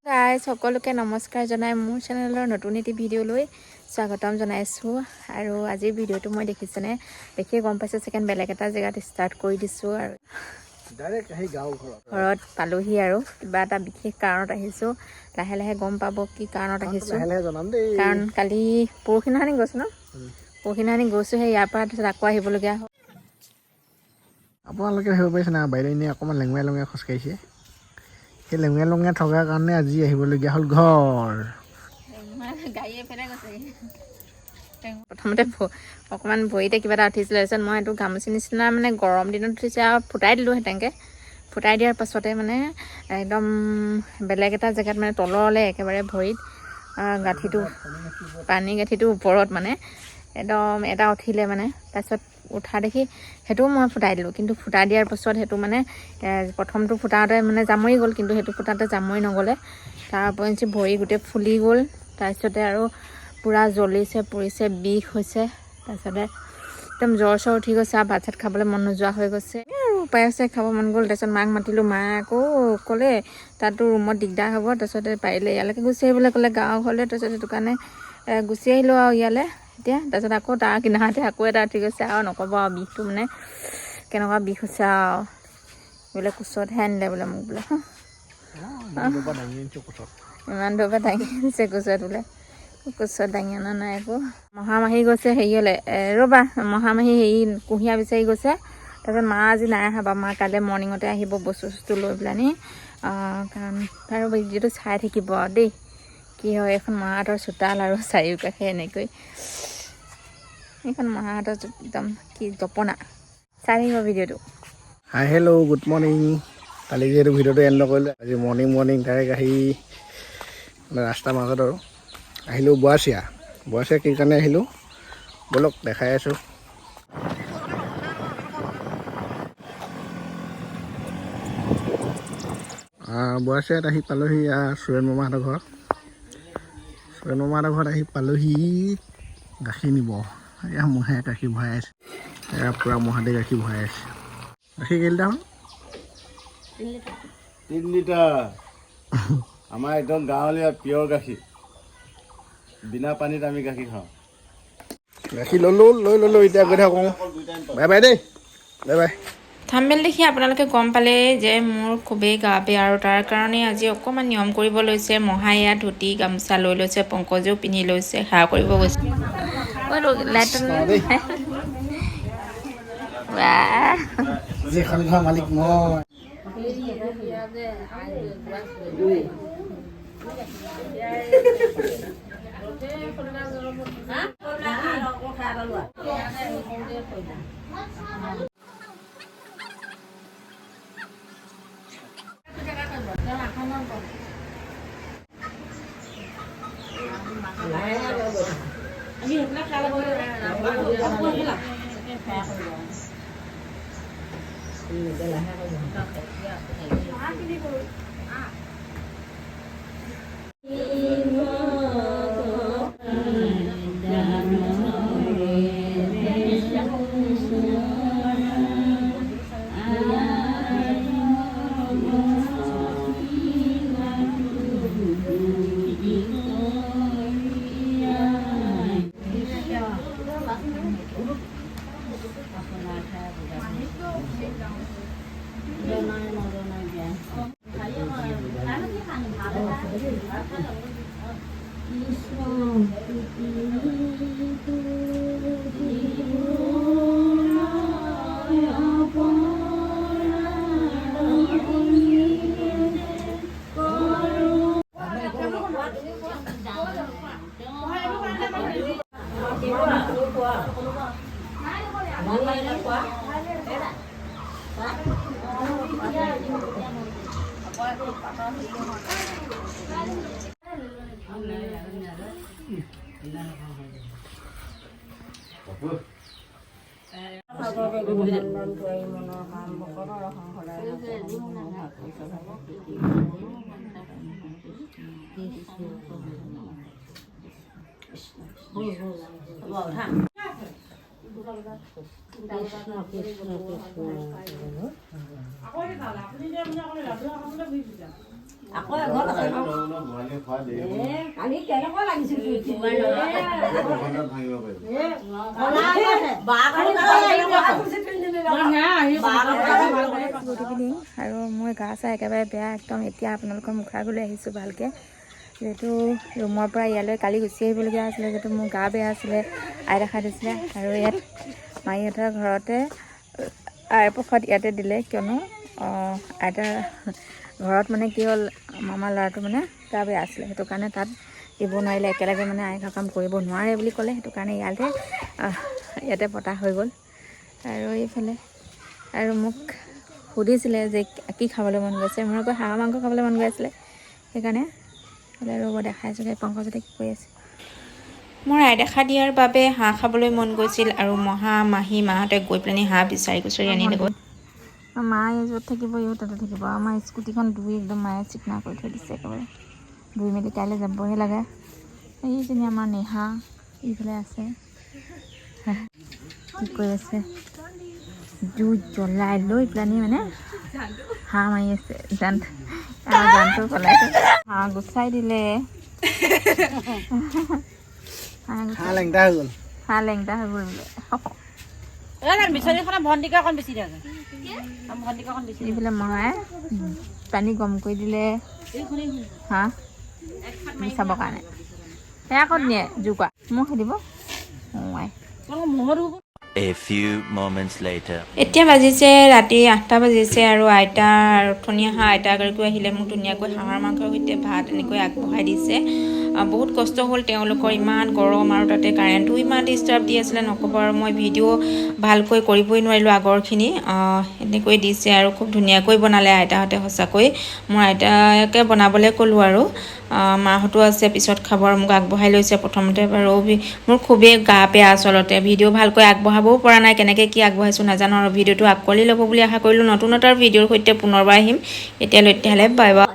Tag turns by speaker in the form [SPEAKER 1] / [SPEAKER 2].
[SPEAKER 1] Guys সকলোকে নমস্কাৰ জনাই মোৰ চেনেলৰ নতুন এটি ভিডিঅ'লৈ স্বাগতম জনাইছোঁ। আৰু আজিৰ ভিডিঅ'টো মই দেখিছেনে, দেখিয়ে গম পাইছোঁ ছেকেণ্ড বেলেগ এটা জেগাত ষ্টাৰ্ট কৰি দিছোঁ। আৰু ঘৰত পালোহি আৰু কিবা এটা বিশেষ কাৰণত আহিছোঁ। লাহে লাহে গম পাব কি কাৰণত আহিছোঁ। কাৰণ কালি পৰহিদিনাখনি গৈছোঁ ন, পৰহিদিনাখনি গৈছোঁ, সেই ইয়াৰ পৰা তাৰপিছত আকৌ আহিবলগীয়া হ'ল।
[SPEAKER 2] আপোনালোকে ভাবিব পাৰিছে না, বাইদেউ এনেই অকণমান লেঙুৱাই লেঙুৱাই খোজকাঢ়িছে। সেই লেঙুৱাই লেঙুৱাই থকাৰ কাৰণে আজি আহিবলগীয়া হ'ল ঘৰ।
[SPEAKER 1] প্ৰথমতে অকণমান ভৰিতে কিবা এটা উঠিছিলে, তাৰপিছত মই এইটো গামোচি নিচিনা মানে গৰম দিনত উঠিছে আৰু ফুটাই দিলোঁ। তেনেকৈ ফুটাই দিয়াৰ পাছতে মানে একদম বেলেগ এটা জেগাত মানে তললৈ একেবাৰে ভৰিত গাঁঠিটো, পানী গাঁঠিটো ওপৰত মানে একদম এটা উঠিলে মানে। তাৰপিছত উঠা দেখি সেইটোও মই ফুটাই দিলোঁ, কিন্তু ফুটাই দিয়াৰ পাছত সেইটো মানে প্ৰথমটো ফুটাওঁতে মানে জামৰি গ'ল, কিন্তু সেইটো ফুটাওঁতে জামৰি নগ'লে। তাৰ উপৰিঞ্চি ভৰি গোটেই ফুলি গ'ল। তাৰপিছতে আৰু পূৰা জ্বলিছে পুৰিছে, বিষ হৈছে। তাৰপিছতে একদম জ্বৰ চৰ উঠি গৈছে আৰু ভাত চাত খাবলৈ মন নোযোৱা হৈ গৈছে। আৰু উপায় আছে, খাব মন গ'ল। তাৰপিছত মাক মাতিলোঁ, মায়ে আকৌ ক'লে তাতো ৰুমত দিগদাৰ হ'ব, তাৰপিছতে পাৰিলে ইয়ালৈকে গুচি আহিবলৈ ক'লে, গাঁৱৰ ঘৰলৈ। তাৰপিছত সেইটো কাৰণে গুচি আহিলোঁ আৰু ইয়ালৈ এতিয়া। তাৰপিছত আকৌ তাৰ কিনাৰতে আকৌ এটা উঠি গৈছে আৰু নক'ব আৰু বিষটো মানে কেনেকুৱা বিষ হৈছে আৰু। বোলে কোচতহে আনিলে বোলে মোক বোলে, ইমান দূৰৰ পৰা দাঙি আনিছে কোচত বোলে। কোচত দাঙি অনা নাই একো। মহামাহী গৈছে হেৰিয়লৈ, ৰ'বা, মহামাহী হেৰি কুঁহিয়াৰ বিচাৰি গৈছে। তাৰপিছত মা আজি নাই অহা বাৰু, মা কাইলৈ মৰ্ণিঙতে আহিব বস্তু চস্তু লৈ পেলানি। কাৰণ আৰু ভিডিঅ'টো চাই থাকিব আৰু দেই, কি হয়। এখন মাহঁতৰ চোতাল আৰু চাৰিওকাষে এনেকৈ, এইখন মাহঁতৰ একদম কি জপনা। চাই থাকিব ভিডিঅ'টো।
[SPEAKER 2] Hi hello' good morning. কালি যিহেতু ভিডিঅ'টো এণ্ড নকৰিলোঁ, আজি মৰ্ণিং ডাইৰেক্ট আহি ৰাস্তাৰ মাজত আৰু আহিলোঁ বুৱাচিয়া কি কাৰণে আহিলোঁ ব'লক দেখাই আছোঁ। বুৱাচিয়াত আহি পালোঁহি সুৰেণ মামাহঁতৰ ঘৰ। সুৰেণ মামাহঁতৰ ঘৰত আহি পালোঁহি গাখীৰ নিব। এয়া মহে গাখীৰ ভৰাই আছে, এয়া পূৰা মহাদেৱ গাখীৰ ভৰাই আছে। গাখীৰ কেই লিটাৰ হ'ল?
[SPEAKER 3] 3 লিটাৰ। আমাৰ একদম গাঁৱলীয়া পিয়ৰ গাখীৰ, বিনা পানীত আমি গাখীৰ খাওঁ।
[SPEAKER 2] গাখীৰ ল'লোঁ এতিয়া গৈ থাকোঁ। বাই বাই দেই, বাই বাই।
[SPEAKER 1] থাম্বনেইল দেখি আপোনালোকে গম পালে যে মোৰ খুবেই গা বেয়া, আৰু তাৰ কাৰণে আজি অকণমান নিয়ম কৰিব লৈছে। মহাই ইয়াত ধুতি গামোচা লৈ লৈছে, পংকজেও পিন্ধি লৈছে, সেৱা কৰিব গৈছে।
[SPEAKER 2] যিখন ঘৰ মালিক মই।
[SPEAKER 4] আকৌ এঘৰ আছে ন কালি কেনেকুৱা লাগিছিল
[SPEAKER 1] গুড ইভিনিং। আৰু মই গা চা একেবাৰে বেয়া একদম। এতিয়া আপোনালোকৰ মুখাগলৈ আহিছোঁ ভালকৈ, যিহেতু ৰুমৰ পৰা ইয়ালৈ কালি গুচি আহিবলগীয়া আছিলে, যিহেতু মোৰ গা বেয়া আছিলে, আই দেখা দিছিলে। আৰু ইয়াত মাহীহঁতৰ ঘৰতে আইৰ প্ৰসাদ ইয়াতে দিলে, কিয়নো আইতাৰ ঘৰত মানে কি হ'ল, মামাৰ ল'ৰাটো মানে গা বেয়া আছিলে, সেইটো কাৰণে তাত দিব নোৱাৰিলে, একেলগে মানে আই সকাম কৰিব নোৱাৰে বুলি ক'লে, সেইটো কাৰণে ইয়াতে পতা হৈ গ'ল। আৰু এইফালে আৰু মোক সুধিছিলে যে কি খাবলৈ মন গৈছে, মোৰ আকৌ হাঁহ মাংস খাবলৈ মন গৈ আছিলে, সেইকাৰণে ৰ'ব দেখাইছোঁ পংকজতে কি কৰি আছে। মোৰ আই দেখা দিয়াৰ বাবে হাঁহ খাবলৈ মন গৈছিল, আৰু মাহী মাহঁতে গৈ পেলাই হাঁহ বিচাৰি আনিলে গ'ল। মা য'ত থাকিব ইও তাতে থাকিব। আমাৰ স্কুটিখন ধুই একদম মায়ে চিকনা কৰি থৈ দিছে, একেবাৰে ধুই মেলি কাইলৈ যাবহে লাগে। এইজনী আমাৰ নেহা এইফালে আছে, কি কৰি আছে, জুই জ্বলাই লৈ পেলানি মানে হাঁহ মাৰি আছে। জানটো পেলাইছে, হাঁহ গুচাই দিলে,
[SPEAKER 2] হাঁহ লেংটা হৈ গ'ল
[SPEAKER 1] বোলে। এইফালে মায়ে পানী গৰম কৰি দিলে হাঁহ চাবৰ কাৰণে। সেয়া ক'ত নিয়ে জোকা মোক সুধিব।
[SPEAKER 5] A few moments later.
[SPEAKER 1] এতিয়া বাজিছে ৰাতি 8টা বাজিছে, আৰু ধুনীয়া হাঁহ আইতাগৰাকীও আহিলে, মোক ধুনীয়াকৈ হাঁহৰ মাংসৰ সৈতে ভাত এনেকৈ আগবঢ়াই দিছে। বহুত কষ্ট হ'ল তেওঁলোকৰ, ইমান গৰম, আৰু তাতে কাৰেণ্টটো ইমান ডিষ্টাৰ্ব দি আছিলে নক'ব। আৰু মই ভিডিঅ' ভালকৈ কৰিবই নোৱাৰিলোঁ আগৰখিনি, এনেকৈ দিছে আৰু খুব ধুনীয়াকৈ বনালে আইতাহঁতে। সঁচাকৈ মোৰ আইতাকে বনাবলৈ ক'লোঁ, আৰু মাহঁতো আছে পিছত খাব, আৰু মোক আগবঢ়াই লৈছে প্ৰথমতে। বাৰু মোৰ খুবেই গা বেয়া আচলতে, ভিডিঅ' ভালকৈ আগবঢ়াবও পৰা নাই, কেনেকৈ কি আগবঢ়াইছোঁ নাজানো। আৰু ভিডিঅ'টো আঁকোৱালি ল'ব বুলি আশা কৰিলোঁ। নতুন এটা ভিডিঅ'ৰ সৈতে পুনৰবাৰ আহিম। এতিয়ালৈ তেতিয়াহ'লে বাই বাই।